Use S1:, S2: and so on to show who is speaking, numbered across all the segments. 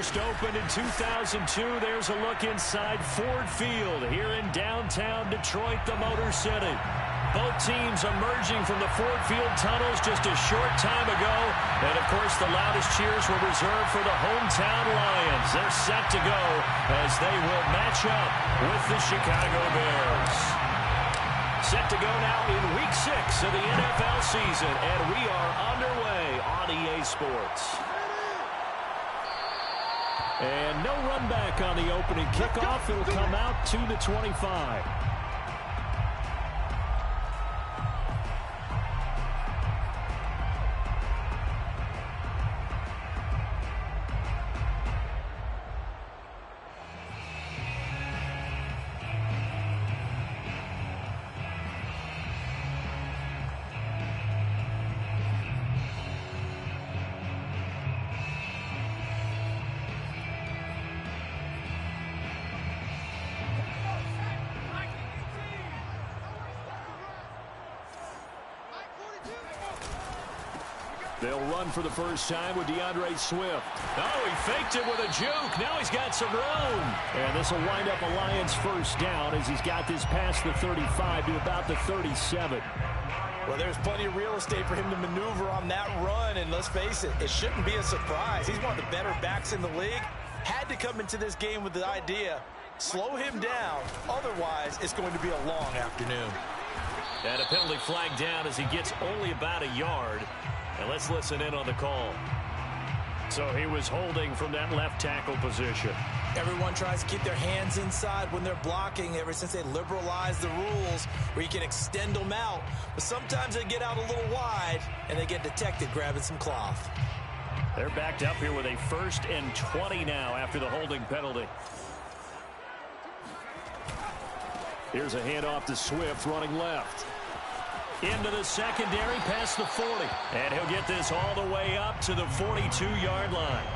S1: first opened in 2002. There's a look inside Ford Field here in downtown Detroit, the Motor City. Both teams emerging from the Ford Field tunnels just a short time ago. And, of course, the loudest cheers were reserved for the hometown Lions. They're set to go as they will match up with the Chicago Bears. Set to go now in Week 6 of the NFL season. And we are underway on EA Sports. And no run back on the opening kickoff. It'll come out to the 25. They'll run for the first time with DeAndre Swift. Oh, he faked it with a juke. Now he's got some room. And this will wind up a Lions first down as he's got this past the 35 to about the 37.
S2: Well, there's plenty of real estate for him to maneuver on that run. And let's face it, it shouldn't be a surprise. He's one of the better backs in the league. Had to come into this game with the idea, slow him down. Otherwise, it's going to be a long afternoon.
S1: And a penalty flag down as he gets only about a yard. And let's listen in on the call. So he was holding from that left tackle position.
S2: Everyone tries to keep their hands inside when they're blocking ever since they liberalized the rules where you can extend them out. But sometimes they get out a little wide and they get detected grabbing some cloth.
S1: They're backed up here with a 1st and 20 now after the holding penalty. Here's a handoff to Swift running left. Into the secondary past the 40. And he'll get this all the way up to the 42-yard line.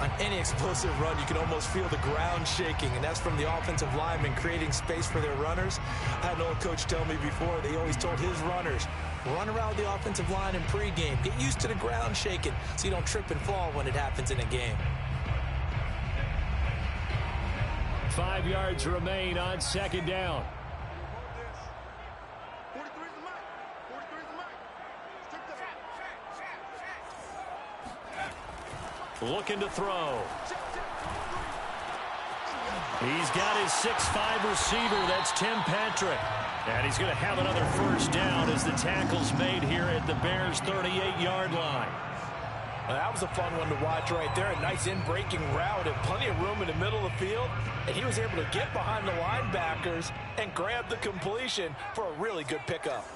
S2: On any explosive run, you can almost feel the ground shaking, and that's from the offensive linemen creating space for their runners. I had an old coach tell me before, they always told his runners, run around the offensive line in pregame. Get used to the ground shaking so you don't trip and fall when it happens in a game.
S1: 5 yards remain on 2nd down. Looking to throw. He's got his 6'5" receiver. That's Tim Patrick. And he's going to have another first down as the tackle's made here at the Bears' 38-yard line.
S2: Well, that was a fun one to watch right there. A nice in-breaking route and plenty of room in the middle of the field. And he was able to get behind the linebackers and grab the completion for a really good pickup.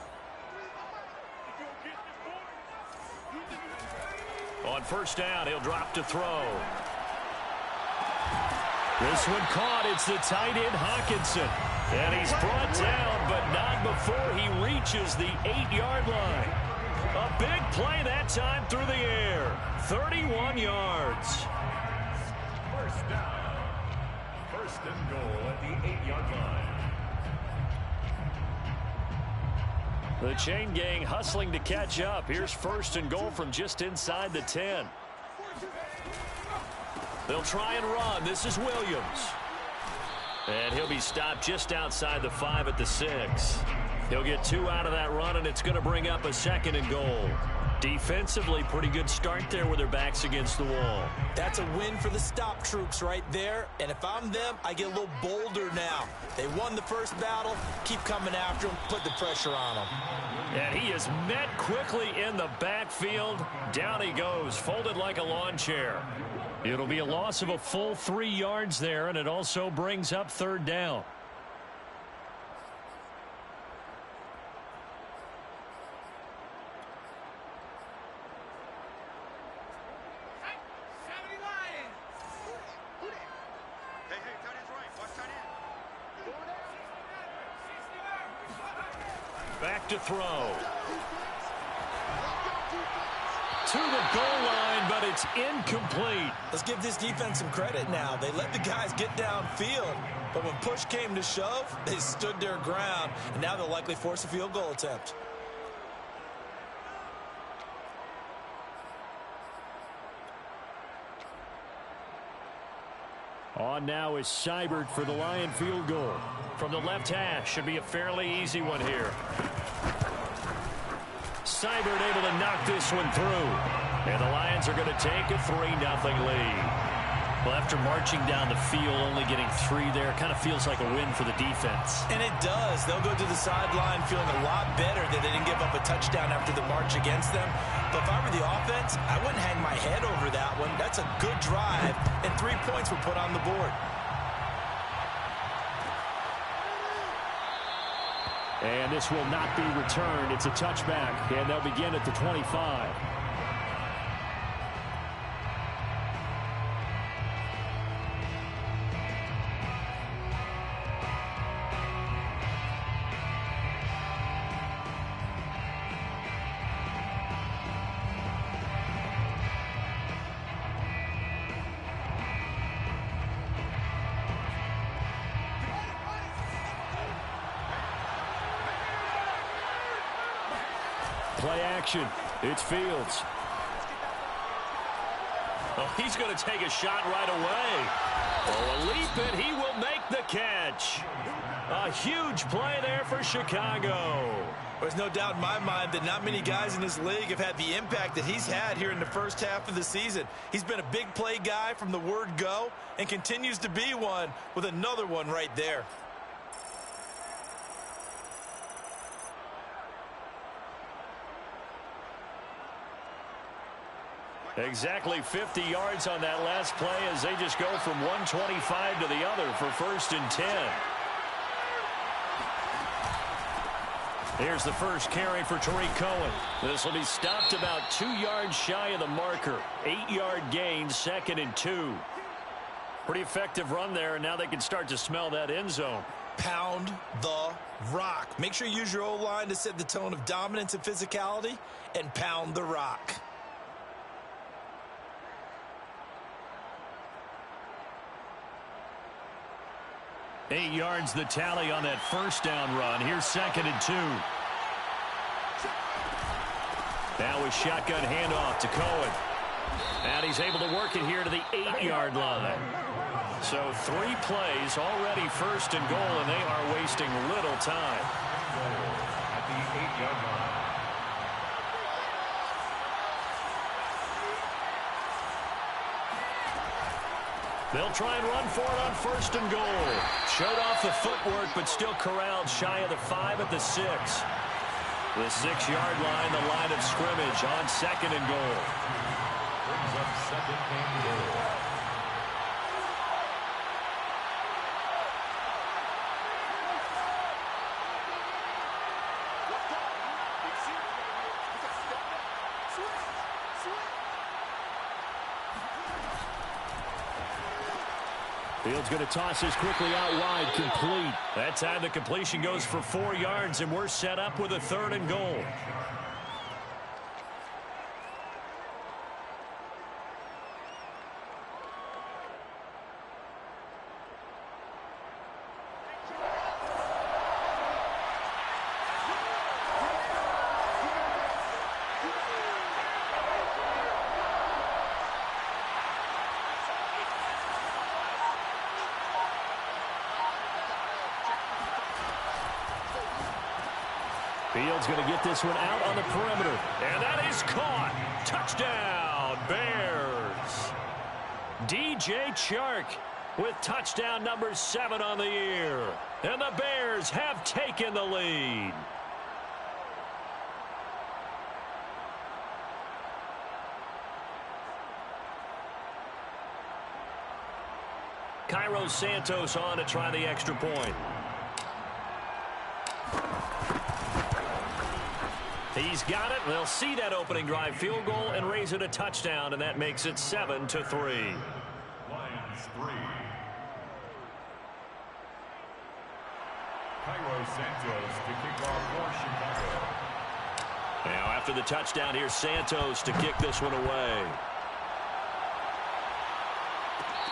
S1: On first down, he'll drop to throw. This one caught. It's the tight end, Hawkinson. And he's brought down, but not before he reaches the 8-yard line. A big play that time through the air. 31 yards.
S3: First down. 1st and goal at the 8-yard line.
S1: The chain gang hustling to catch up. Here's 1st and goal from just inside the 10. They'll try and run. This is Williams. And he'll be stopped just outside the 5 at the 6. He'll get 2 out of that run, and it's going to bring up a 2nd and goal. Defensively, pretty good start there with their backs against the wall.
S2: That's a win for the stop troops right there. And if I'm them, I get a little bolder now. They won the first battle. Keep coming after them. Put the pressure on them.
S1: And he is met quickly in the backfield. Down he goes, folded like a lawn chair. It'll be a loss of a full 3 yards there, and it also brings up 3rd down. Back to throw. To the goal line, but it's incomplete.
S2: Let's give this defense some credit now. They let the guys get downfield, but when push came to shove, they stood their ground, and now they'll likely force a field goal attempt.
S1: On now is Seibert for the Lion field goal. From the left hash, should be a fairly easy one here. Seibert able to knock this one through. And the Lions are going to take a 3-0 lead. Well, after marching down the field, only getting 3 there, kind of feels like a win for the defense.
S2: And it does. They'll go to the sideline feeling a lot better that they didn't give up a touchdown after the march against them. But if I were the offense, I wouldn't hang my head over that one. That's a good drive, and 3 points were put on the board.
S1: And this will not be returned. It's a touchback, and they'll begin at the 25. Play action. It's Fields. Oh, he's going to take a shot right away. Oh, a leap, and he will make the catch. A huge play there for Chicago.
S2: There's no doubt in my mind that not many guys in this league have had the impact that he's had here in the first half of the season. He's been a big play guy from the word go and continues to be one with another one right there.
S1: Exactly 50 yards on that last play as they just go from 125 to the other for 1st and 10. Here's the first carry for Tariq Cohen. This will be stopped about 2 yards shy of the marker. 8-yard gain, 2nd and 2. Pretty effective run there, and now they can start to smell that end zone.
S2: Pound the rock. Make sure you use your O-line to set the tone of dominance and physicality, and pound the rock.
S1: Eight yards the tally on that first down run. Here's 2nd and 2. Now a shotgun handoff to Cohen. And he's able to work it here to the 8-yard line. So 3 plays already 1st and goal, and they are wasting little time.
S3: At the 8-yard line.
S1: They'll try and run for it on 1st and goal. Showed off the footwork, but still corralled shy of the 5 at the 6. The 6-yard line, the line of scrimmage on 2nd and goal.
S3: Brings up 2nd and goal.
S1: Fields going to toss this quickly out wide, complete. That time the completion goes for 4 yards, and we're set up with a 3rd and goal. Fields going to get this one out on the perimeter. And that is caught. Touchdown, Bears. DJ Chark with touchdown number 7 on the year. And the Bears have taken the lead. Cairo Santos on to try the extra point. He's got it. They'll see that opening drive field goal and raise it a touchdown, and that makes it 7-3.
S3: Lions 3. Cairo Santos to kick off for Chicago.
S1: Now after the touchdown, here's Santos to kick this one away.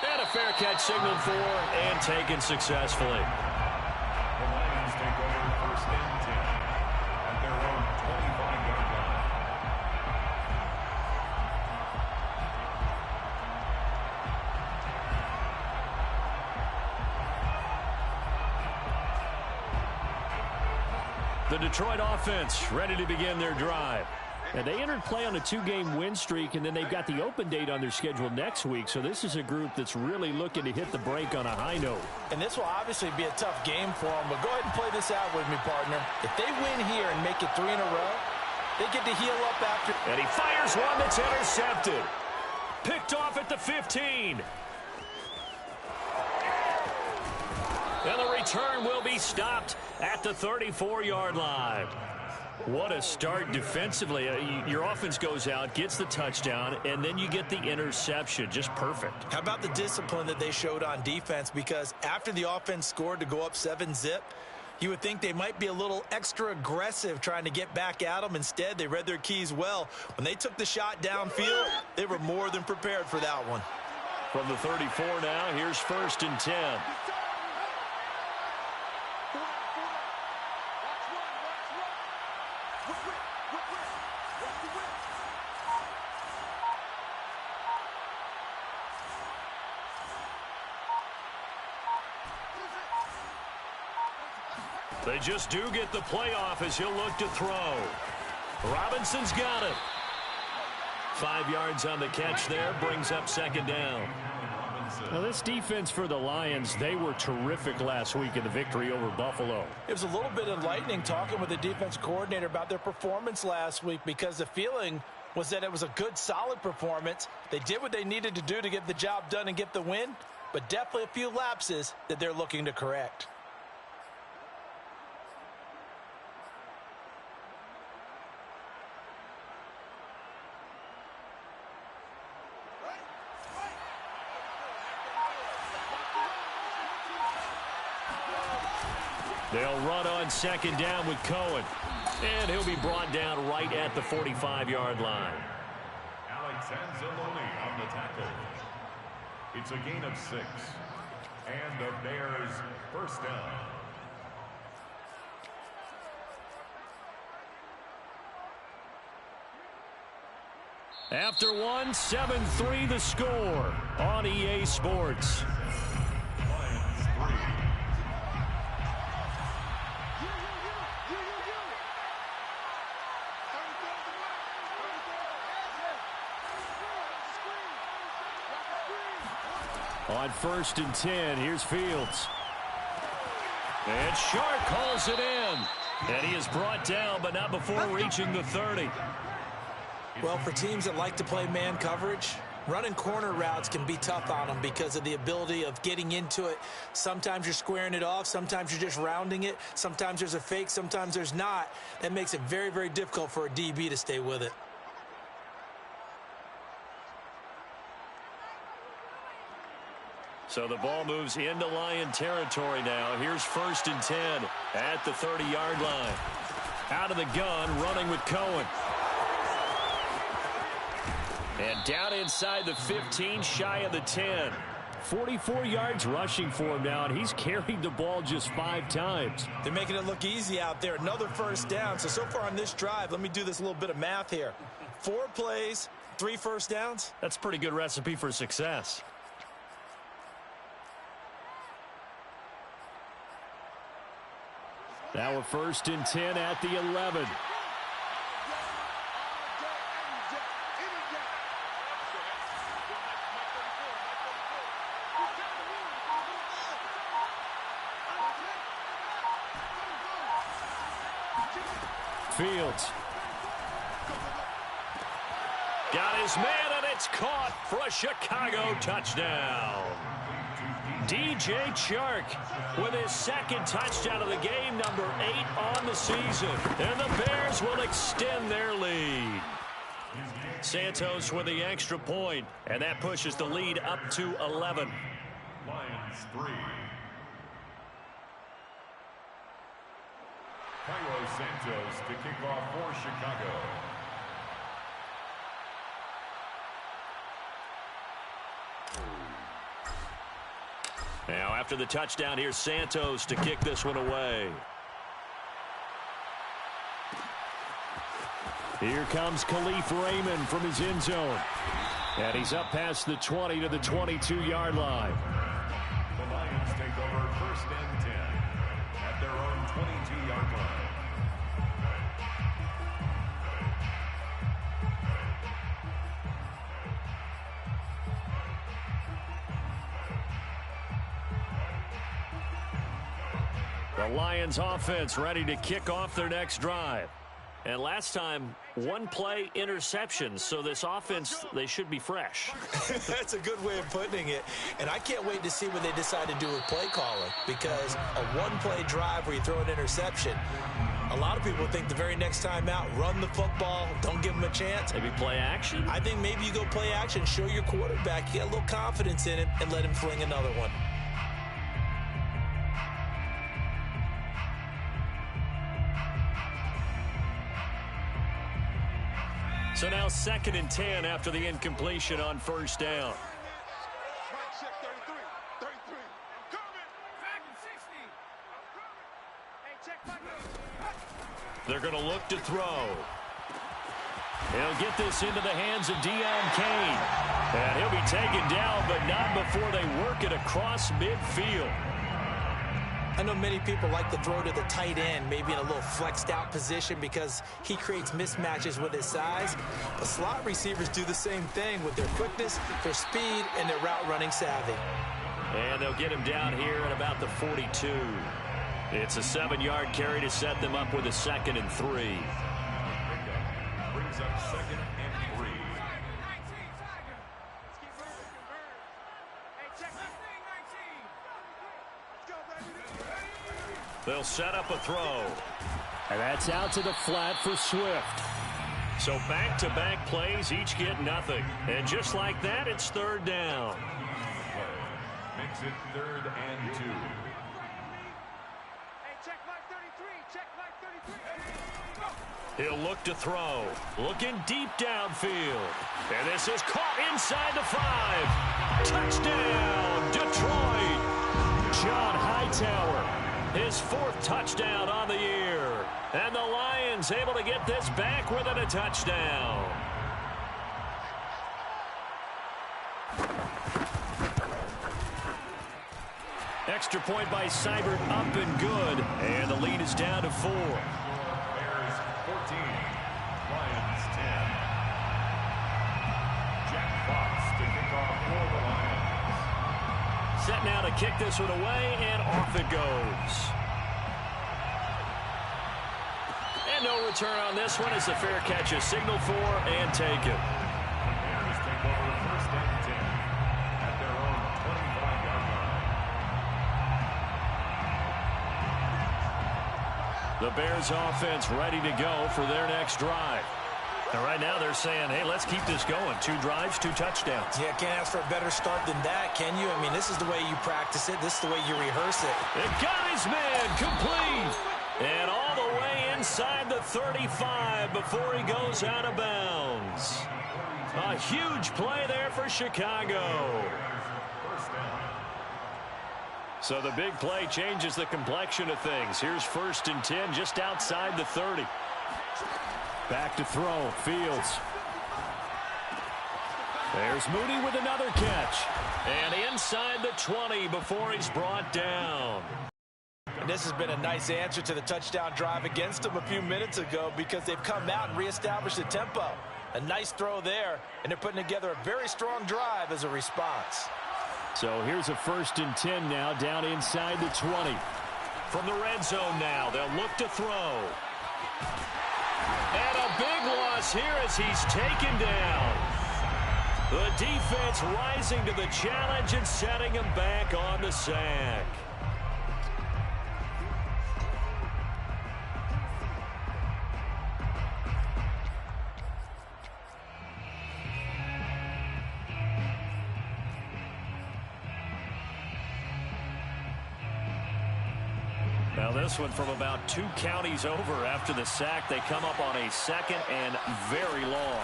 S1: And a fair catch signaled for and taken successfully.
S3: The Lions take over 1st and 10 at their own 25-yard line.
S1: The Detroit offense ready to begin their drive. And they entered play on a 2-game win streak, and then they've got the open date on their schedule next week. So this is a group that's really looking to hit the break on a high note.
S2: And this will obviously be a tough game for them, but go ahead and play this out with me, partner. If they win here and make it 3 in a row, they get to heal up after.
S1: And he fires one that's intercepted. Picked off at the 15. And the return will be stopped at the 34-yard line. What a start defensively. Your offense goes out, gets the touchdown, and then you get the interception. Just perfect.
S2: How about the discipline that they showed on defense? Because after the offense scored to go up 7-zip, you would think they might be a little extra aggressive trying to get back at them. Instead, they read their keys well. When they took the shot downfield, they were more than prepared for that one.
S1: From the 34 now, here's 1st and 10. They just do get the playoff as he'll look to throw. Robinson's got it. 5 yards on the catch there, brings up 2nd down. Now this defense for the Lions, they were terrific last week in the victory over Buffalo.
S2: It was a little bit enlightening talking with the defense coordinator about their performance last week, because the feeling was that it was a good, solid performance. They did what they needed to do to get the job done and get the win, but definitely a few lapses that they're looking to correct.
S1: They'll run on 2nd down with Cohen. And he'll be brought down right at the 45-yard line.
S3: Alex Anzalone on the tackle. It's a gain of 6. And the Bears 1st down.
S1: After one, 7-3 the score on EA Sports.
S3: Lions 3.
S1: On 1st and 10, here's Fields. And Sharp calls it in. And he is brought down, but not before reaching the 30.
S2: Well, for teams that like to play man coverage, running corner routes can be tough on them because of the ability of getting into it. Sometimes you're squaring it off. Sometimes you're just rounding it. Sometimes there's a fake. Sometimes there's not. That makes it very, very difficult for a DB to stay with it.
S1: So the ball moves into Lion territory now. Here's 1st and 10 at the 30-yard line. Out of the gun, running with Cohen. And down inside the 15, shy of the 10. 44 yards rushing for him now, and he's carried the ball just 5 times.
S2: They're making it look easy out there. Another 1st down. So far on this drive, let me do this little bit of math here. 4 plays, 3 first downs.
S1: That's a pretty good recipe for success. Now a 1st and 10 at the 11. Fields. Got his man, and it's caught for a Chicago touchdown. DJ Chark with his 2nd touchdown of the game, number 8 on the season. And the Bears will extend their lead. Santos with the extra point, and that pushes the lead up to 11.
S3: Lions 3. Cairo Santos to kick off for Chicago.
S1: Now after the touchdown, here's Santos to kick this one away. Here comes Khalif Raymond from his end zone. And he's up past the 20 to the 22-yard line.
S3: The Lions take over 1st and 10 at their own 22-yard line.
S1: The Lions offense ready to kick off their next drive. And last time, one play interception, so this offense, they should be fresh.
S2: That's a good way of putting it. And I can't wait to see what they decide to do with play calling, because a one-play drive where you throw an interception, a lot of people think the very next time out, run the football, don't give them a chance.
S1: Maybe play action?
S2: I think maybe you go play action, show your quarterback, you got a little confidence in him, and let him fling another one.
S1: So now 2nd and 10 after the incompletion on first down. They're going to look to throw. He'll get this into the hands of Deion Kane. And he'll be taken down, but not before they work it across midfield.
S2: I know many people like to throw to the tight end, maybe in a little flexed out position because he creates mismatches with his size. But slot receivers do the same thing with their quickness, their speed, and their route running savvy.
S1: And they'll get him down here at about the 42. It's a 7-yard carry to set them up with a 2nd and 3.
S3: Brings up 2nd and 3.
S1: They'll set up a throw. And that's out to the flat for Swift. So back-to-back plays, each get nothing. And just like that, it's 3rd down.
S3: Makes it 3rd and 2.
S1: He'll look to throw. Looking deep downfield. And this is caught inside the 5. Touchdown, Detroit. John Hightower. His 4th touchdown on the year. And the Lions able to get this back within a touchdown. Extra point by Seibert, up and good. And the lead is down to 4.
S3: Bears 14. Lions 10. Jack Fox to kick off for the Lions.
S1: Set now to kick this one away, and off it goes. And no return on this one as the fair catch is signaled for and taken.
S3: Bears take over 1st and 10 at their own 25-yard line.
S1: The Bears offense ready to go for their next drive. And right now they're saying, hey, let's keep this going. 2 drives, 2 touchdowns.
S2: Yeah, can't ask for a better start than that, can you? I mean, this is the way you practice it. This is the way you rehearse it.
S1: It got his man complete. And all the way inside the 35 before he goes out of bounds. A huge play there for Chicago. So the big play changes the complexion of things. Here's 1st and 10 just outside the 30. Back to throw, Fields. There's Mooney with another catch. And inside the 20 before he's brought down.
S2: And this has been a nice answer to the touchdown drive against them a few minutes ago because they've come out and reestablished the tempo. A nice throw there, and they're putting together a very strong drive as a response.
S1: So here's a 1st and 10 now down inside the 20. From the red zone now, they'll look to throw. And a big loss here as he's taken down. The defense rising to the challenge and setting him back on the sack. Now this one from about 2 counties over after the sack. They come up on a 2nd and very long.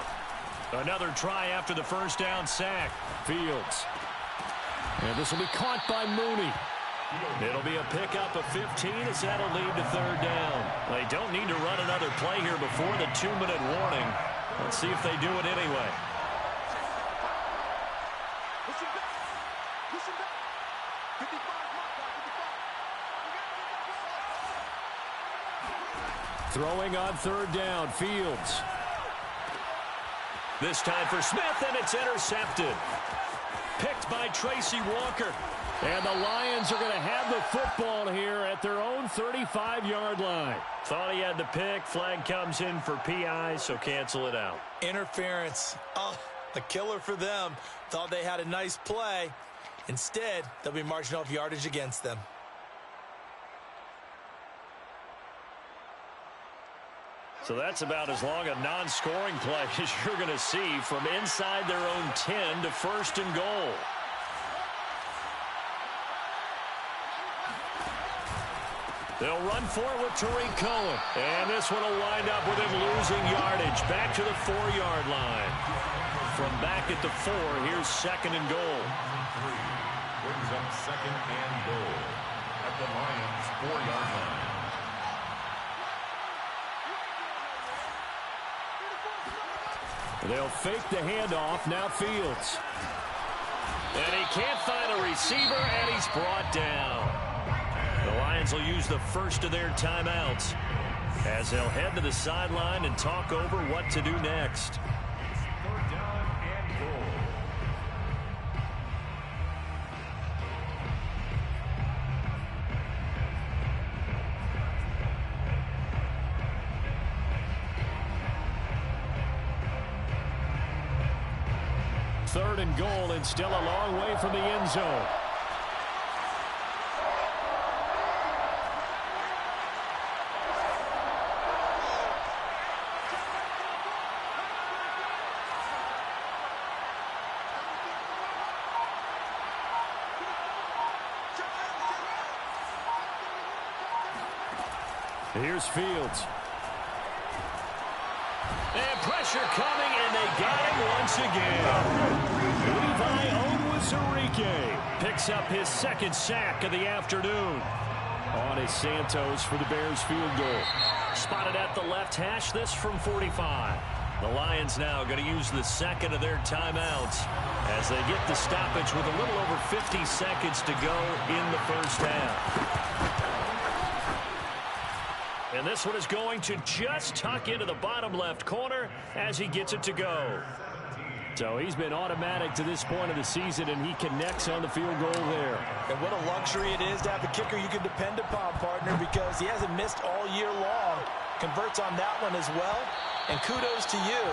S1: Another try after the 1st down sack. Fields. And this will be caught by Mooney. It'll be a pickup of 15 as that'll lead to 3rd down. They don't need to run another play here before the 2-minute warning. Let's see if they do it anyway. Throwing on 3rd down, Fields. This time for Smith, and it's intercepted. Picked by Tracy Walker. And the Lions are going to have the football here at their own 35-yard line. Thought he had the pick. Flag comes in for PI, so cancel it out.
S2: Interference. Oh, a killer for them. Thought they had a nice play. Instead, they'll be marching off yardage against them.
S1: So that's about as long a non-scoring play as you're going to see from inside their own 10 to first and goal. They'll run for it with Tariq Cohen. And this one will wind up with him losing yardage. Back to the 4-yard line. From back at the 4, here's second and goal.
S3: Brings up second and goal at the Lions' 4-yard line.
S1: They'll fake the handoff. Now Fields. And he can't find a receiver, and he's brought down. The Lions will use the first of their timeouts as they'll head to the sideline and talk over what to do next.
S3: 3rd down and goal.
S1: Third and goal, and still a long way from the end zone. Here's Fields. And pressure coming, and they got him once again. Levi Onwuzurike picks up his second sack of the afternoon. On is Santos for the Bears field goal. Spotted at the left hash, this from 45. The Lions now going to use the second of their timeouts as they get the stoppage with a little over 50 seconds to go in the first half. And this one is going to just tuck into the bottom left corner as he gets it to go. So he's been automatic to this point of the season, and he connects on the field goal there.
S2: And what a luxury it is to have a kicker you can depend upon, partner, because he hasn't missed all year long. Converts on that one as well. And kudos to you.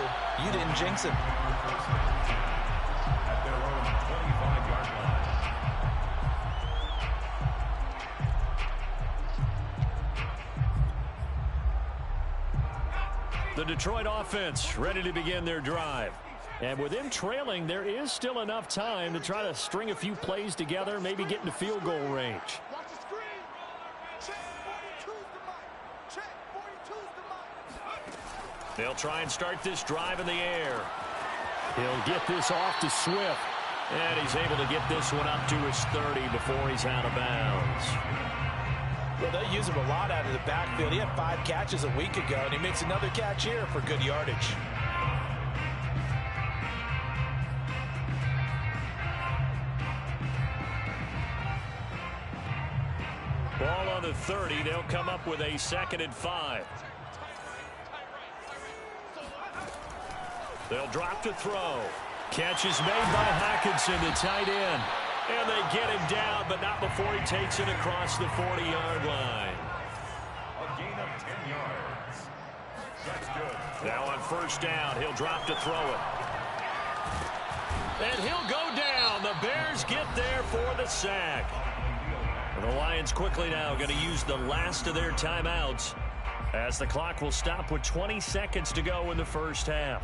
S2: You didn't jinx him.
S3: At their own 25-yard line.
S1: The Detroit offense ready to begin their drive. And with them trailing, there is still enough time to try to string a few plays together, maybe get into field goal range. They'll try and start this drive in the air. He'll get this off to Swift. And he's able to get this one up to his 30 before he's out of bounds.
S2: Well, they use him a lot out of the backfield. He had 5 catches a week ago, and he makes another catch here for good yardage.
S1: Ball on the 30. They'll come up with a 2nd and 5. They'll drop to throw. Catch is made by Hockenson, the tight end. And they get him down, but not before he takes it across the 40-yard line.
S3: A gain of 10 yards. That's good.
S1: Now on first down, he'll drop to throw it. And he'll go down. The Bears get there for the sack. And the Lions quickly now going to use the last of their timeouts as the clock will stop with 20 seconds to go in the first half.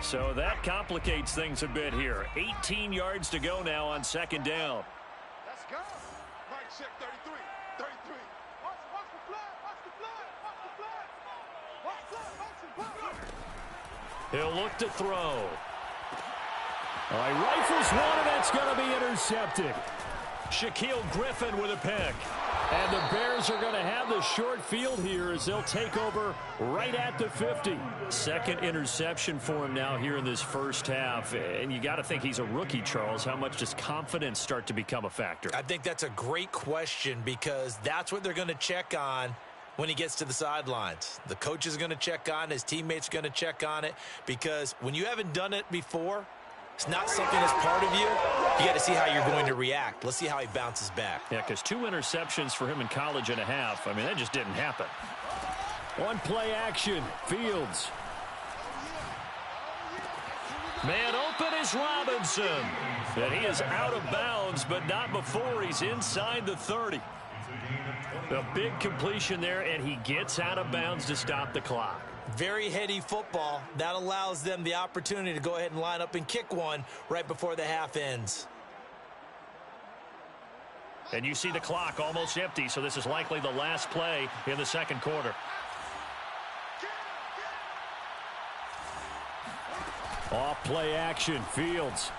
S1: So that complicates things a bit here. 18 yards to go now on second down.
S4: Let's go. Right check 33. 33. Watch the flag. Watch the flag. Watch the flag. Watch the flag. Watch the flag.
S1: He'll look to throw. He rifles one, and that's going to be intercepted. Shaquille Griffin with a pick. And the Bears are going to have the short field here as they'll take over right at the 50. Second interception for him now here in this first half. And you got to think he's a rookie, Charles. How much does confidence start to become a factor?
S2: I think that's a great question because that's what they're going to check on when he gets to the sidelines. The coach is going to check on it. His teammates are going to check on it because when you haven't done it before, it's not something that's part of you. You got to see how you're going to react. Let's see how he bounces back.
S1: Yeah, because 2 interceptions for him in college and a half. I mean, that just didn't happen. One play action. Fields. Man open is Robinson. And he is out of bounds, but not before he's inside the 30. A big completion there, and he gets out of bounds to stop the clock.
S2: Very heady football. That allows them the opportunity to go ahead and line up and kick one right before the half ends.
S1: And you see the clock almost empty, so this is likely the last play in the second quarter. Off play action, Fields.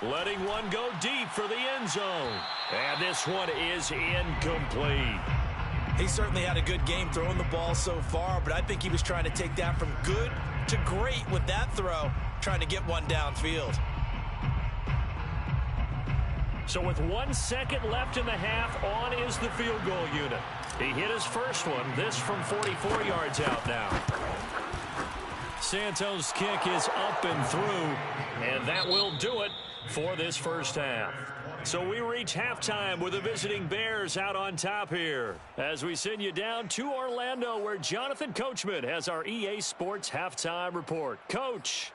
S1: Letting one go deep for the end zone. And this one is incomplete.
S2: He certainly had a good game throwing the ball so far, but I think he was trying to take that from good to great with that throw, trying to get one downfield.
S1: So with 1 second left in the half, on is the field goal unit. He hit his first one, this from 44 yards out now. Santos' kick is up and through, and that will do it for this first half. So we reach halftime with the visiting Bears out on top here as we send you down to Orlando where Jonathan Coachman has our EA Sports halftime report. Coach.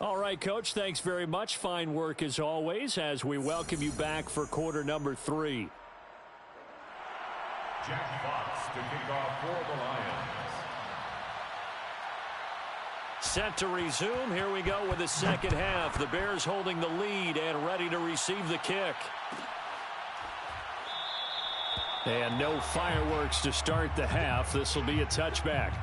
S1: All right, Coach, thanks very much. Fine work as always as we welcome you back for quarter number 3.
S3: Jack Fox to kick off for the Lions.
S1: Set to resume. Here we go with the second half. The Bears holding the lead and ready to receive the kick. And no fireworks to start the half. This will be a touchback.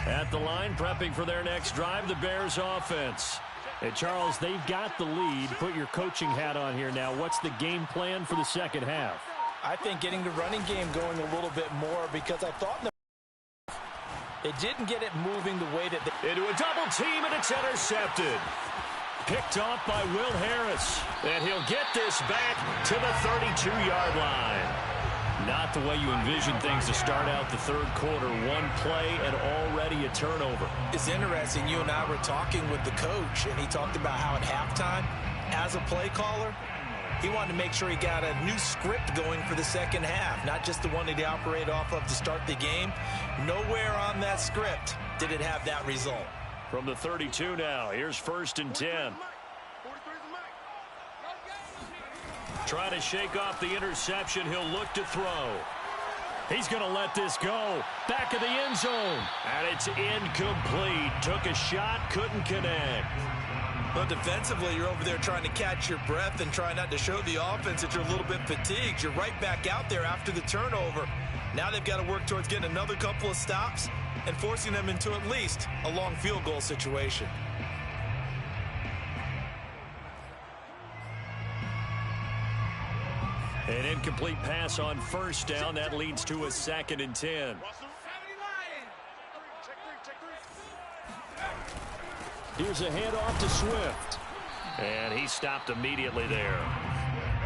S1: At the line, prepping for their next drive, the Bears offense. Hey, Charles, they've got the lead. Put your coaching hat on here now. What's the game plan for the second half?
S2: I think getting the running game going a little bit more because I thought they didn't get it moving the way that they...
S1: Into a double team, and it's intercepted. Picked off by Will Harris. And he'll get this back to the 32-yard line. Not the way you envision things to start out the third quarter. One play and already a turnover.
S2: It's interesting. You and I were talking with the coach, and he talked about how at halftime, as a play caller, he wanted to make sure he got a new script going for the second half, not just the one that he operated off of to start the game. Nowhere on that script did it have that result.
S1: From the 32 now, here's 1st and 10. Trying to shake off the interception. He'll look to throw. He's going to let this go. Back of the end zone. And it's incomplete. Took a shot, couldn't connect.
S2: Well, defensively, you're over there trying to catch your breath and try not to show the offense that you're a little bit fatigued. You're right back out there after the turnover. Now they've got to work towards getting another couple of stops and forcing them into at least a long field goal situation.
S1: An incomplete pass on 1st down. That leads to a 2nd and 10. Here's a handoff to Swift. And he stopped immediately there.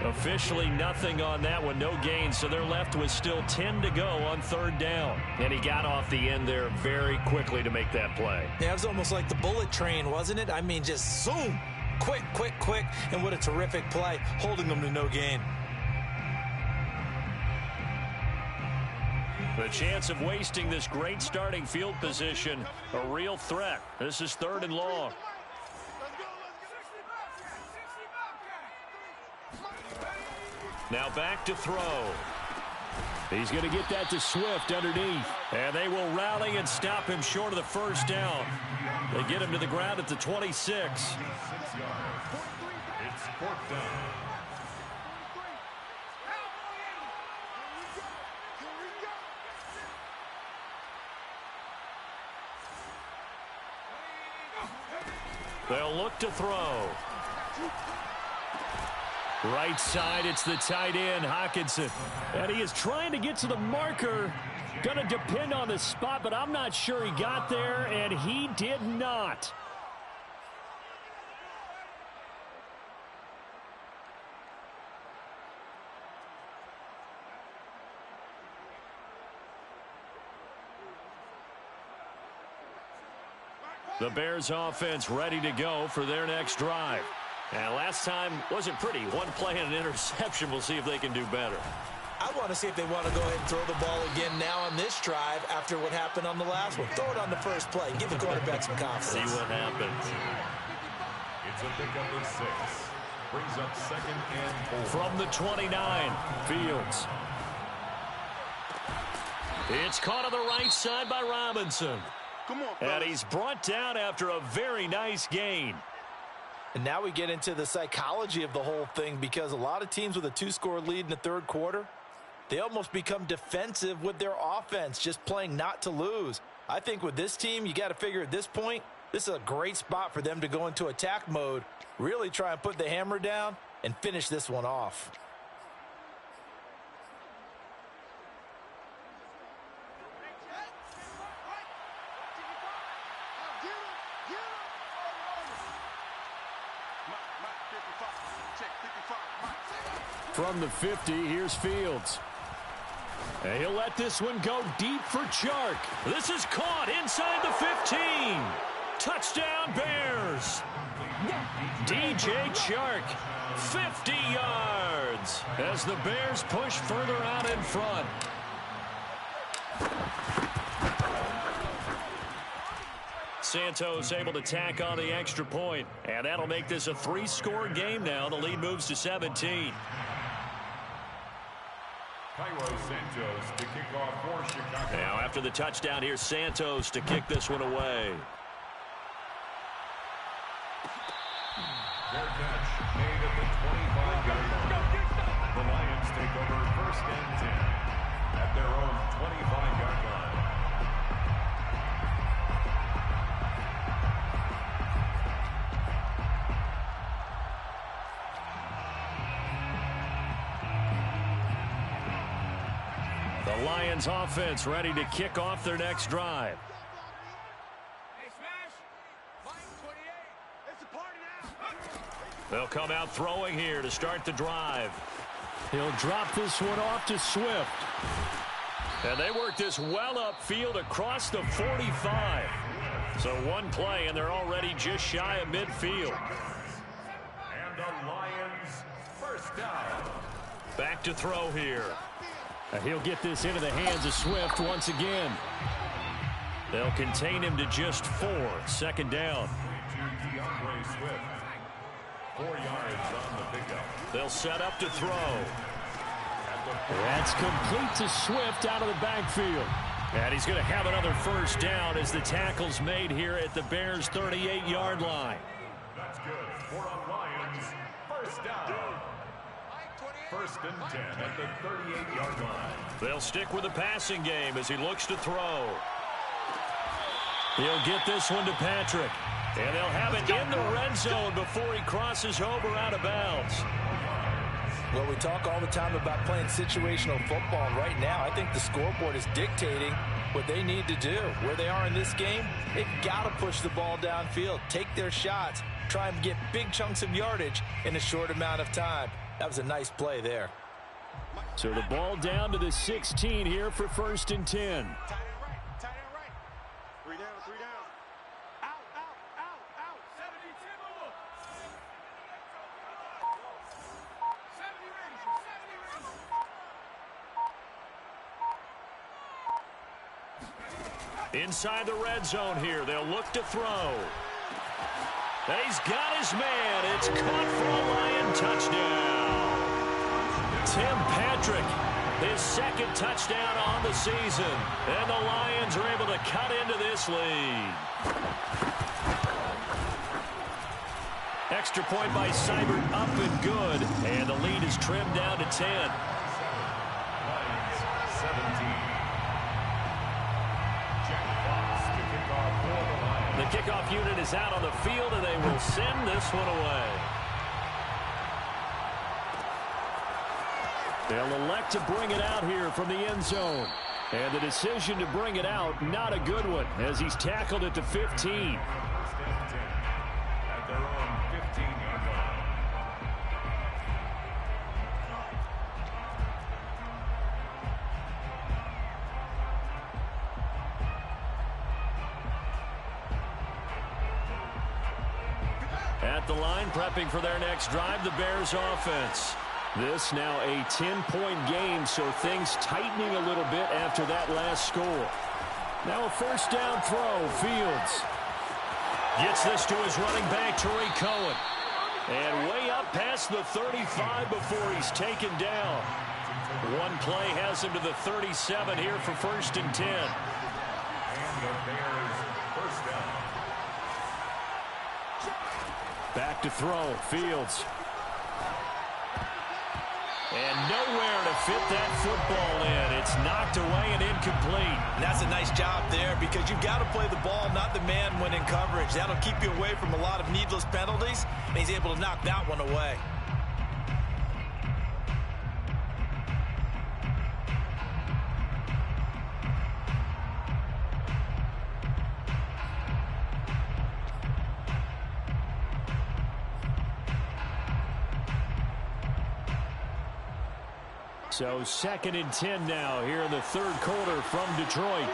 S1: Officially nothing on that one. No gain. So they're left with still 10 to go on 3rd down. And he got off the end there very quickly to make that play.
S2: Yeah, it was almost like the bullet train, wasn't it? I mean, just zoom. Quick, quick, quick. And what a terrific play, holding them to no gain.
S1: The chance of wasting this great starting field position, a real threat. This is 3rd and long. Now back to throw. He's going to get that to Swift underneath. And they will rally and stop him short of the first down. They get him to the ground at the 26.
S3: 6 yards. It's 4th down.
S1: They'll look to throw. Right side, it's the tight end, Hockenson. And he is trying to get to the marker. Going to depend on the spot, but I'm not sure he got there, and he did not. The Bears offense ready to go for their next drive. And last time wasn't pretty. One play and an interception. We'll see if they can do better.
S2: I want to see if they want to go ahead and throw the ball again now on this drive after what happened on the last one. Throw it on the first play. Give the quarterback some confidence.
S3: See what happens. It's a pickup of 6. Brings up 2nd and 4.
S1: From the 29, Fields. It's caught on the right side by Robinson.
S4: Come on,
S1: and he's brought down after a very nice gain.
S2: And now we get into the psychology of the whole thing, because a lot of teams with a 2-score lead in the 3rd quarter, they almost become defensive with their offense, just playing not to lose. I think with this team, you got to figure at this point, this is a great spot for them to go into attack mode, really try and put the hammer down and finish this one off.
S1: From the 50, here's Fields. And he'll let this one go deep for Chark. This is caught inside the 15. Touchdown, Bears. DJ Chark, 50 yards as the Bears push further out in front. Santos able to tack on the extra point, and that'll make this a 3-score game now. The lead moves to 17.
S3: Santos to kick off for Chicago.
S1: Now after the touchdown, here's Santos to kick this one away.
S3: Their catch made at the 25-yard line. The Lions take over 1st and 10 at their own 25-yard line.
S1: The Lions offense ready to kick off their next drive. They'll come out throwing here to start the drive. He'll drop this one off to Swift. And they work this well upfield across the 45. So one play, and they're already just shy of midfield.
S3: And the Lions first down.
S1: Back to throw here. And he'll get this into the hands of Swift once again. They'll contain him to just 4. 2nd down.
S3: Swift. 4 yards on the pickup.
S1: They'll set up to throw. That's complete to Swift out of the backfield. And he's going to have another first down as the tackle's made here at the Bears' 38-yard line.
S3: That's good. For the Lions, first down. 1st and 10 at the 38-yard line.
S1: They'll stick with the passing game as he looks to throw. He'll get this one to Patrick. And they'll have it in the red zone before he crosses over out of bounds.
S2: Well, we talk all the time about playing situational football, and right now I think the scoreboard is dictating what they need to do. Where they are in this game, they've got to push the ball downfield, take their shots, try and get big chunks of yardage in a short amount of time. That was a nice play there.
S1: So the ball down to the 16 here for 1st and 10. Inside the red zone here, they'll look to throw. And he's got his man. It's caught for a Lion touchdown. Tim Patrick, his second touchdown on the season. And the Lions are able to cut into this lead. Extra point by Seibert, up and good. And the lead is trimmed down to 10.
S3: Lions 17. Jack Fox to kick off for the Lions.
S1: The kickoff unit is out on the field, and they will send this one away. They'll elect to bring it out here from the end zone. And the decision to bring it out, not a good one, as he's tackled at the 15.
S3: First and 10 at their own 15-yard line.
S1: At the line, prepping for their next drive, the Bears offense. This now a 10-point game, so things tightening a little bit after that last score. Now a first down throw, Fields. Gets this to his running back, Tariq Cohen. And way up past the 35 before he's taken down. One play has him to the 37 here for first and 10.
S3: And the Bears first down.
S1: Back to throw, Fields. And nowhere to fit that football in. It's knocked away and incomplete.
S2: And that's a nice job there because you've got to play the ball, not the man when in coverage. That'll keep you away from a lot of needless penalties, and he's able to knock that one away.
S1: So second and 10 now here in the third quarter from Detroit.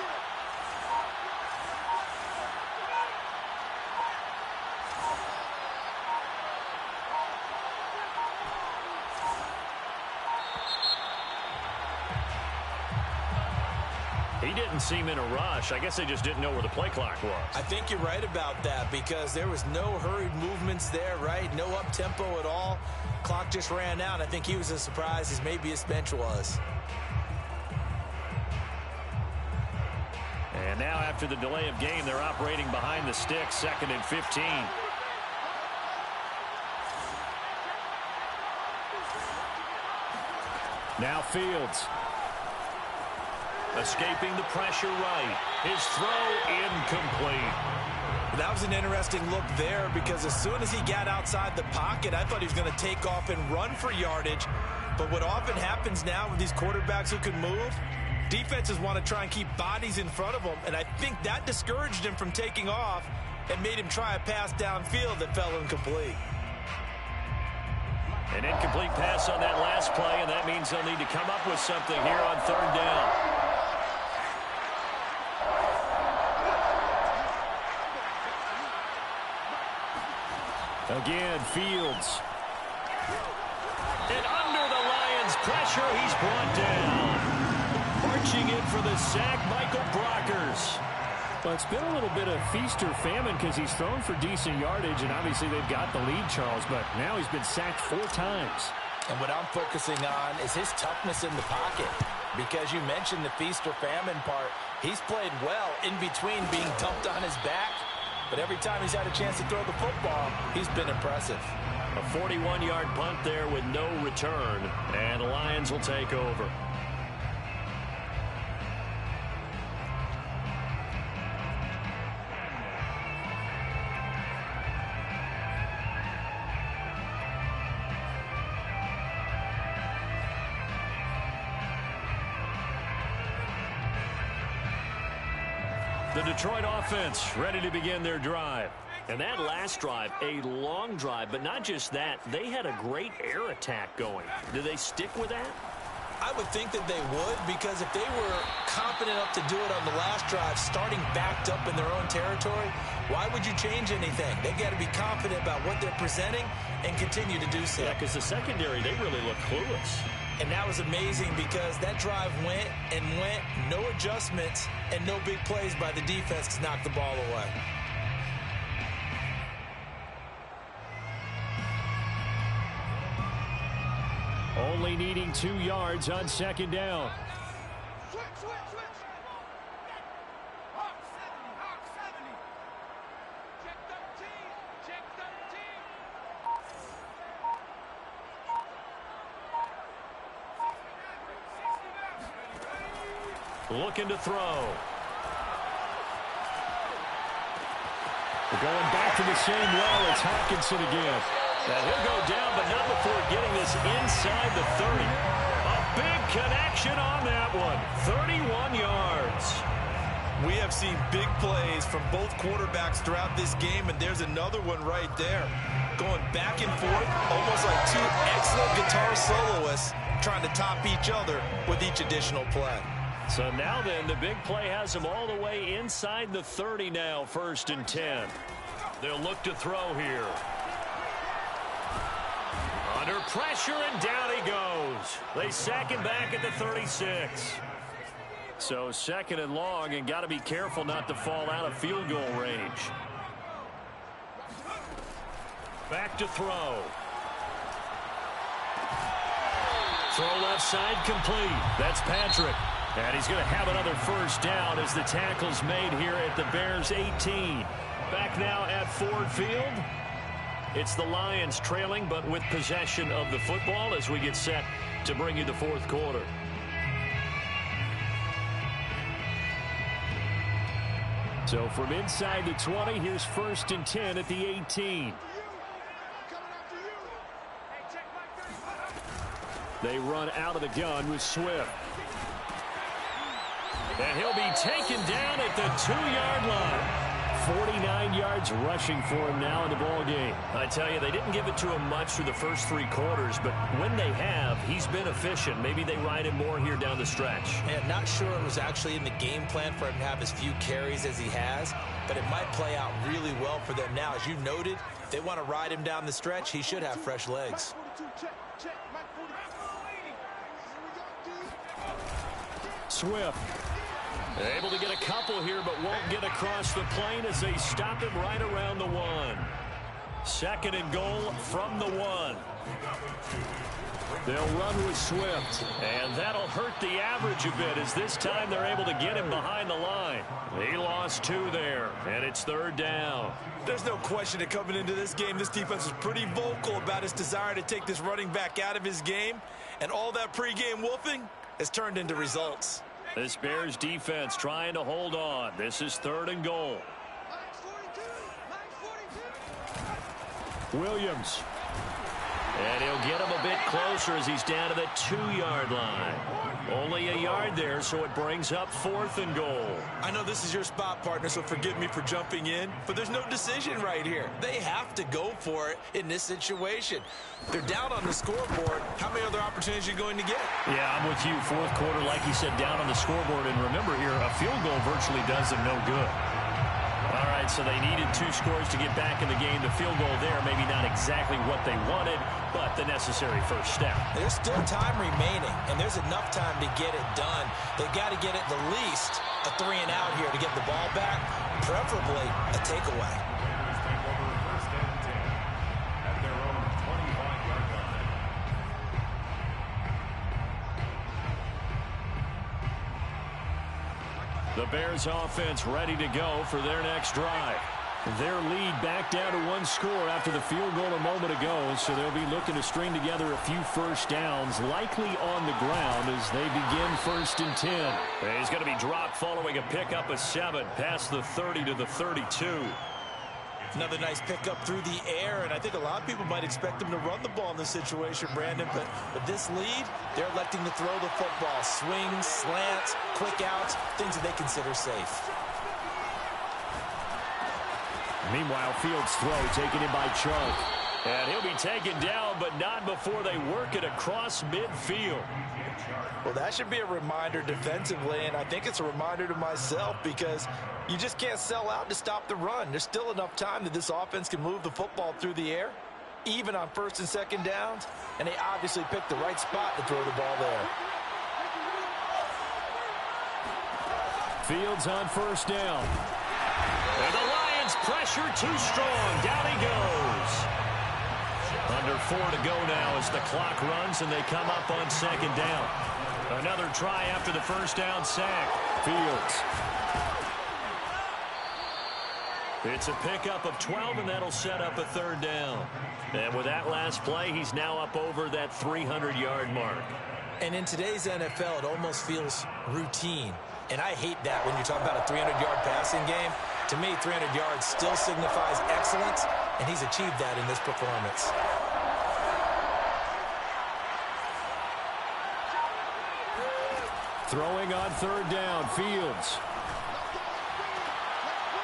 S1: He didn't seem in a rush. I guess they just didn't know where the play clock was.
S2: I think you're right about that because there was no hurried movements there, right? No up-tempo at all. Clock just ran out. I think he was as surprised as maybe his bench was.
S1: And now after the delay of game, they're operating behind the sticks, second and 15. Now Fields. Escaping the pressure right. His throw incomplete.
S2: That was an interesting look there because as soon as he got outside the pocket, I thought he was going to take off and run for yardage. But what often happens now with these quarterbacks who can move, defenses want to try and keep bodies in front of them. And I think that discouraged him from taking off and made him try a pass downfield that fell incomplete.
S1: An incomplete pass on that last play, and that means they'll need to come up with something here on third down. Again, Fields. And under the Lions' pressure, he's brought down. Marching in for the sack, Michael Brockers. Well, it's been a little bit of feast or famine because he's thrown for decent yardage, and obviously they've got the lead, Charles, but now he's been sacked 4 times.
S2: And what I'm focusing on is his toughness in the pocket because you mentioned the feast or famine part. He's played well in between being dumped on his back. But every time he's had a chance to throw the football, he's been impressive.
S1: A 41-yard punt there with no return, and the Lions will take over. The Detroit offense ready to begin their drive. And that last drive, a long drive, but not just that, they had a great air attack going. Do they stick with that?
S2: I would think that they would because if they were confident enough to do it on the last drive, starting backed up in their own territory, why would you change anything? They've got to be confident about what they're presenting and continue to do so.
S1: Yeah, because the secondary, they really look clueless.
S2: And that was amazing because that drive went and went, no adjustments, and no big plays by the defense to knock the ball away.
S1: Only needing 2 yards on second down.
S4: Switch, switch, switch. Hawk 70, Hawk 70. Check 13, check 13.
S1: Looking to throw. We're going back to the same well. It's Hawkinson again. Now he'll go down, but not before getting this inside the 30. A big connection on that one. 31 yards.
S2: We have seen big plays from both quarterbacks throughout this game, and there's another one right there. Going back and forth, almost like two excellent guitar soloists trying to top each other with each additional play.
S1: So now then, the big play has them all the way inside the 30 now, 1st and 10. They'll look to throw here. Under pressure, and down he goes. They sack him back at the 36. So 2nd and long, and got to be careful not to fall out of field goal range. Back to throw. Throw left side complete. That's Patrick. And he's going to have another 1st down as the tackle's made here at the Bears 18. Back now at Ford Field. It's the Lions trailing, but with possession of the football as we get set to bring you the 4th quarter. So from inside the 20, here's 1st and 10 at the 18. They run out of the gun with Swift. And he'll be taken down at the 2-yard line. 49 yards rushing for him now in the ball game. I tell you, they didn't give it to him much through the first 3 quarters, but when they have, he's been efficient. Maybe they ride him more here down the stretch.
S2: And not sure it was actually in the game plan for him to have as few carries as he has, but it might play out really well for them now. As you noted, if they want to ride him down the stretch, he should have fresh legs.
S1: Swift. Able to get a couple here, but won't get across the plane as they stop him right around the 1. 2nd and goal from the 1. They'll run with Swift, and that'll hurt the average a bit as this time they're able to get him behind the line. He lost 2 there, and it's 3rd down.
S2: There's no question that coming into this game, this defense was pretty vocal about its desire to take this running back out of his game, and all that pregame wolfing has turned into results.
S1: This Bears defense trying to hold on. This is 3rd and goal. Williams. And he'll get him a bit closer as he's down to the 2-yard line. Only a yard there, so it brings up 4th and goal.
S2: I know this is your spot, partner, so forgive me for jumping in, but there's no decision right here. They have to go for it in this situation. They're down on the scoreboard. How many other opportunities are you going to get?
S1: Yeah, I'm with you. 4th quarter, like you said, down on the scoreboard. And remember here, a field goal virtually does them no good. All right, so they needed 2 scores to get back in the game. The field goal there, maybe not exactly what they wanted, but the necessary 1st step.
S2: There's still time remaining, and there's enough time to get it done. They've got to get at the least a 3 and out here to get the ball back, preferably a takeaway.
S1: The Bears offense ready to go for their next drive. Their lead back down to 1 score after the field goal a moment ago, so they'll be looking to string together a few 1st downs, likely on the ground as they begin 1st and 10. He's going to be dropped following a pickup of 7 past the 30 to the 32.
S2: Another nice pickup through the air, and I think a lot of people might expect them to run the ball in this situation, Brandon, but with this lead, they're electing to throw the football. Swings, slants, quick outs, things that they consider safe.
S1: Meanwhile, Fields' throw taken in by Chark. And he'll be taken down, but not before they work it across midfield.
S2: Well, that should be a reminder defensively, and I think it's a reminder to myself because you just can't sell out to stop the run. There's still enough time that this offense can move the football through the air. even on first and second downs, and they obviously picked the right spot to throw the ball there.
S1: Fields on first down. And the Lions pressure too strong. Down he goes. Under 4 to go now as the clock runs and they come up on second down. Another try after the first down sack. Fields. It's a pickup of 12, and that'll set up a third down. And with that last play, he's now up over that 300-yard mark.
S2: And in today's NFL, it almost feels routine. And I hate that when you're talking about a 300-yard passing game. To me, 300 yards still signifies excellence, and he's achieved that in this performance.
S1: Throwing on third down, Fields.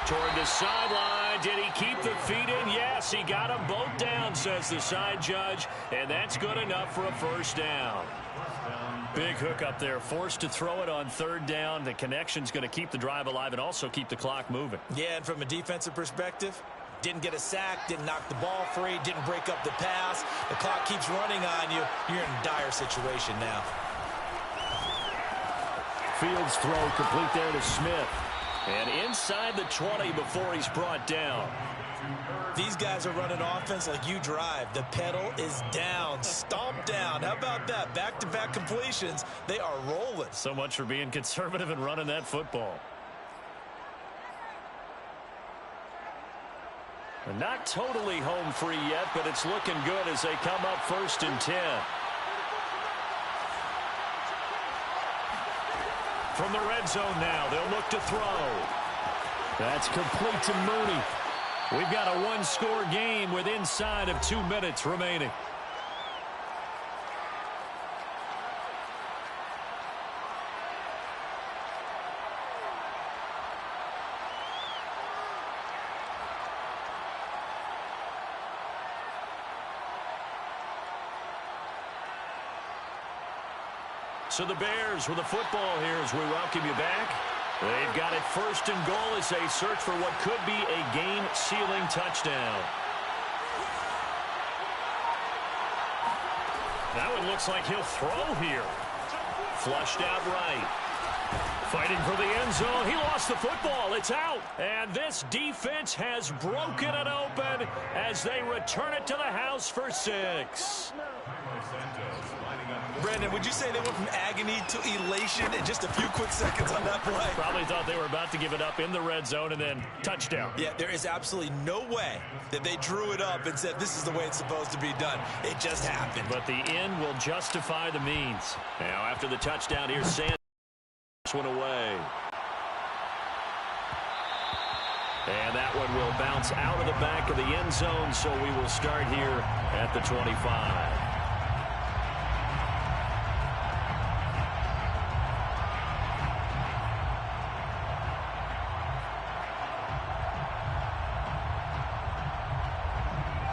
S1: Toward the sideline. Did he keep the feet in? Yes, he got them both down, says the side judge. And that's good enough for a first down. Big hook up there. Forced to throw it on third down. The connection's going to keep the drive alive and also keep the clock moving.
S2: Yeah, and from a defensive perspective, didn't get a sack, didn't knock the ball free, didn't break up the pass. The clock keeps running on you. You're in a dire situation now.
S1: Fields throw complete there to Smith. And inside the 20 before he's brought down.
S2: These guys are running offense like you drive. The pedal is down, stomped down. How about that? Back-to-back completions. They are rolling.
S1: So much for being conservative and running that football. And not totally home free yet, but it's looking good as they come up first and 10. From the red zone now, they'll look to throw. That's complete to Mooney. We've got a one-score game with inside of 2 minutes remaining. So the Bears with the football here as we welcome you back. They've got it first and goal as they search for what could be a game-sealing touchdown. That one looks like he'll throw here. Flushed out right. Fighting for the end zone. He lost the football. It's out. And this defense has broken it open as they return it to the house for 6.
S2: Brandon, would you say they went from agony to elation in just a few quick seconds on that play?
S1: Probably thought they were about to give it up in the red zone and then touchdown.
S2: Yeah, there is absolutely no way that they drew it up and said this is the way it's supposed to be done. It just happened.
S1: But the end will justify the means. Now after the touchdown here, Sanders one away. And that one will bounce out of the back of the end zone, so we will start here at the 25.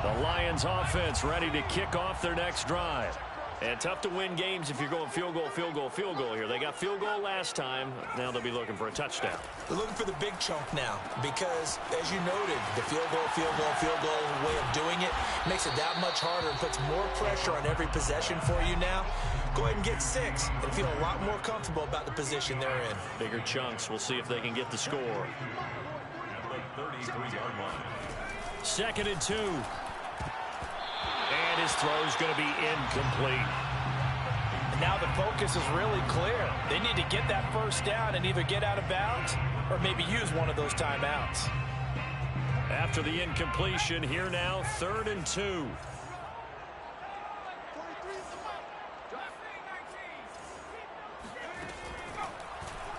S1: The Lions offense ready to kick off their next drive. And tough to win games if you're going field goal, field goal, field goal here. They got field goal last time. Now they'll be looking for a touchdown.
S2: They're looking for the big chunk now because, as you noted, the field goal way of doing it makes it that much harder and puts more pressure on every possession for you now. Go ahead and get 6 and feel a lot more comfortable about the position they're in.
S1: Bigger chunks. We'll see if they can get the score.
S3: 33-yard line.
S1: 2nd and 2. And his throw's going to be incomplete.
S2: And now the focus is really clear. They need to get that first down and either get out of bounds or maybe use one of those timeouts.
S1: After the incompletion, here now, 3rd and 2.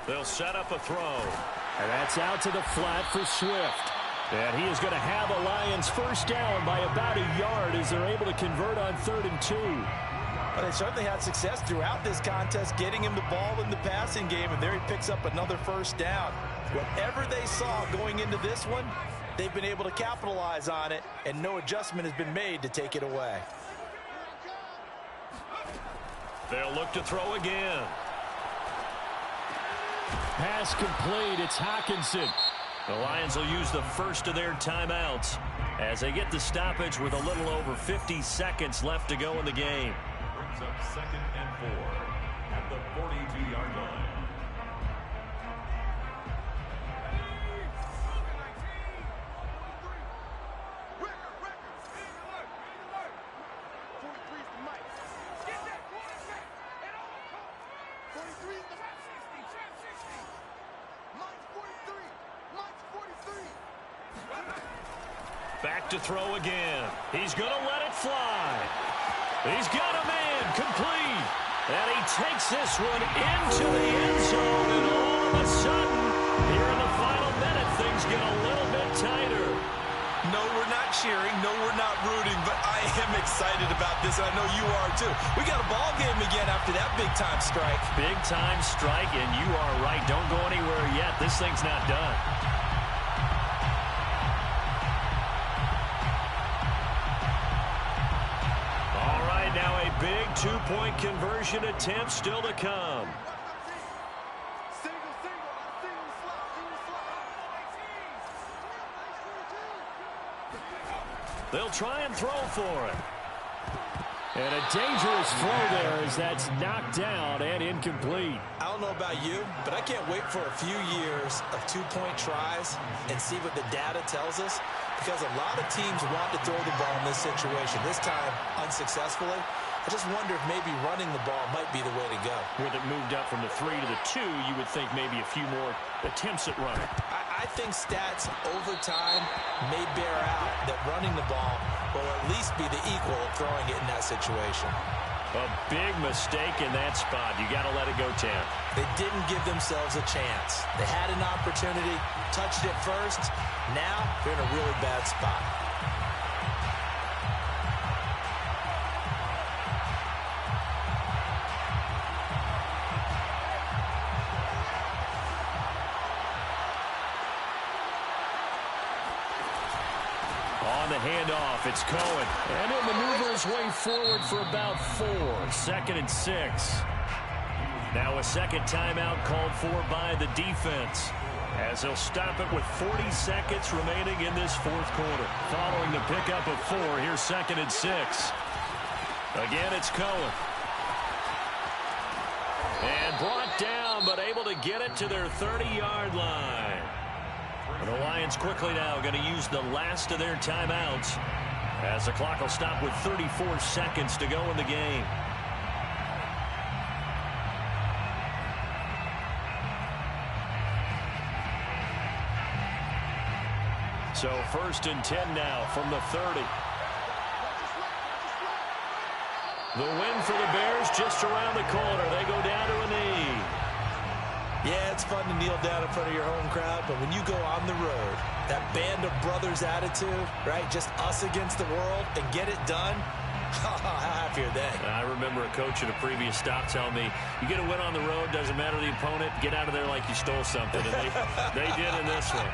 S1: They'll set up a throw. And that's out to the flat for Swift. And he is going to have the Lions first down by about a yard as they're able to convert on 3rd and 2.
S2: Well, they certainly had success throughout this contest getting him the ball in the passing game, and there he picks up another first down. Whatever they saw going into this one, they've been able to capitalize on it, and no adjustment has been made to take it away.
S1: They'll look to throw again. Pass complete. It's Hockenson. The Lions will use the first of their timeouts as they get the stoppage with a little over 50 seconds left to go in the game.
S3: Brings up 2nd and 4 at the 42-yard line.
S1: Back to throw again. He's going to let it fly. He's got a man complete. And he takes this one into the end zone. And all of a sudden, here in the final minute, things get a little bit tighter.
S2: No, we're not cheering. No, we're not rooting. But I am excited about this. I know you are, too. We got a ball game again after that big-time strike.
S1: Big-time strike, and you are right. Don't go anywhere yet. This thing's not done. Now a big two-point conversion attempt still to come. They'll try and throw for it. And a dangerous throw there as that's knocked down and incomplete.
S2: I don't know about you, but I can't wait for a few years of two-point tries and see what the data tells us, because a lot of teams want to throw the ball in this situation. This time, unsuccessfully. I just wonder if maybe running the ball might be the way to go.
S1: With it moved up from the 3 to the 2, you would think maybe a few more attempts at running.
S2: I think stats over time may bear out that running the ball will at least be the equal of throwing it in that situation.
S1: A big mistake in that spot. You got to let it go, Tam.
S2: They didn't give themselves a chance. They had an opportunity, touched it first. Now they're in a really bad spot.
S1: On the handoff, it's Cohen. And he'll maneuver his way forward for about 4. 2nd and 6. Now a second timeout called for by the defense, as they'll stop it with 40 seconds remaining in this fourth quarter. Following the pickup of 4, here's 2nd and 6. Again, it's Cohen. And brought down, but able to get it to their 30-yard line. And the Lions quickly now going to use the last of their timeouts, as the clock will stop with 34 seconds to go in the game. So 1st and 10 now from the 30. The win for the Bears just around the corner. They go down to a knee.
S2: Yeah, it's fun to kneel down in front of your home crowd, but when you go on the road, that band of brothers attitude, right, just us against the world, and get it done, how happy are they?
S1: I remember a coach at a previous stop telling me, you get a win on the road, doesn't matter the opponent, get out of there like you stole something. And they did in this one.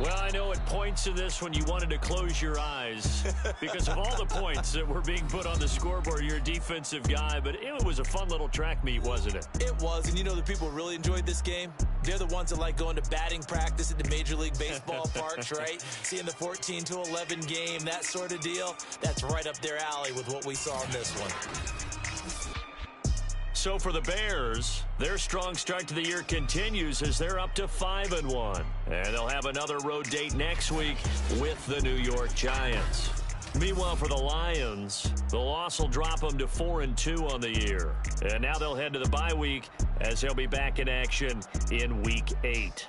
S1: Well, I know at points in this one you wanted to close your eyes because of all the points that were being put on the scoreboard. You're a defensive guy, but it was a fun little track meet, wasn't it?
S2: It was, and you know the people who really enjoyed this game? They're the ones that like going to batting practice at the Major League Baseball parks, right? Seeing the 14-11 game, that sort of deal. That's right up their alley with what we saw in this one.
S1: So for the Bears, their strong start to the year continues as they're up to 5-1. And they'll have another road date next week with the New York Giants. Meanwhile, for the Lions, the loss will drop them to 4-2 on the year. And now they'll head to the bye week as they'll be back in action in Week 8.